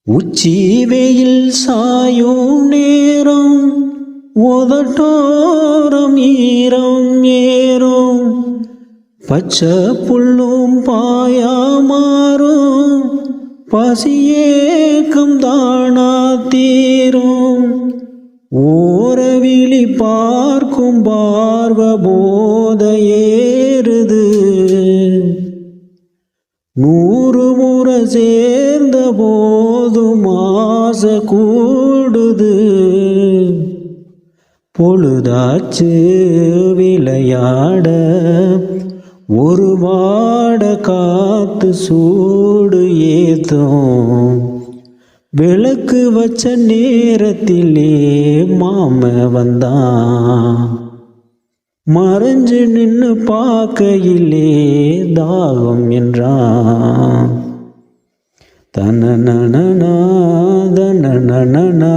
உச்சி வெயில் சாயும் நேரம் உதட்டோரம் ஈரம் ஏறும் பச்சை புல்லும் பாயா மாறும் பசியேக்கம் தானா தீரும் ஓரவிழி பார்க்கும் பார்வ போத ஏறுது 100 முறை சேர்ந்த போதும் ஆசை கூடுது பொழுதாச்சு விளையாட ஒரு வாட காத்து சூடு ஏத்தும் விளக்கு வச்ச நேரத்திலே மாம வந்தான் மறைஞ்சு நின்னு பார்க்கையிலே தாகம் என்றான் தனனனா தனனனா